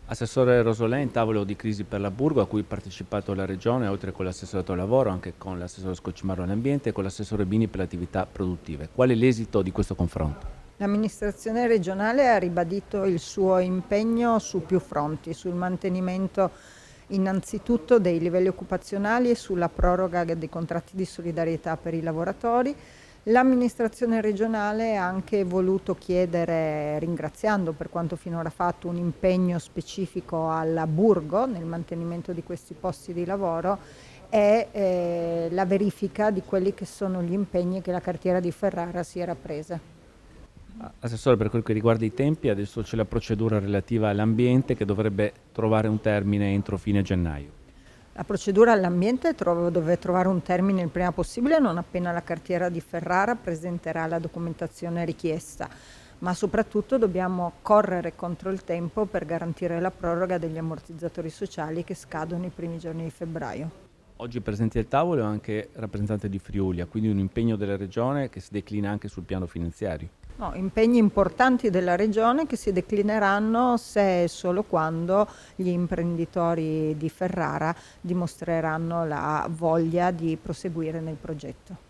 Assessore Rosolè, in tavolo di crisi per la Burgo a cui ha partecipato la Regione, oltre con l'assessorato al lavoro, anche con l'assessore Scoccimarro all'ambiente e con l'assessore Bini per le attività produttive. Qual è l'esito di questo confronto? L'amministrazione regionale ha ribadito il suo impegno su più fronti, sul mantenimento innanzitutto dei livelli occupazionali e sulla proroga dei contratti di solidarietà per i lavoratori. L'amministrazione regionale ha anche voluto chiedere, ringraziando per quanto finora fatto, un impegno specifico alla Burgo nel mantenimento di questi posti di lavoro e la verifica di quelli che sono gli impegni che la cartiera di Ferrara si era presa. Assessore, per quel che riguarda i tempi, adesso c'è la procedura relativa all'ambiente che dovrebbe trovare un termine entro fine gennaio. La procedura all'ambiente deve trovare un termine il prima possibile, non appena la cartiera di Ferrara presenterà la documentazione richiesta, ma soprattutto dobbiamo correre contro il tempo per garantire la proroga degli ammortizzatori sociali che scadono i primi giorni di febbraio. Oggi presenti al tavolo è anche rappresentante di Friulia, quindi un impegno della Regione che si declina anche sul piano finanziario. No, impegni importanti della Regione che si declineranno se e solo quando gli imprenditori di Ferrara dimostreranno la voglia di proseguire nel progetto.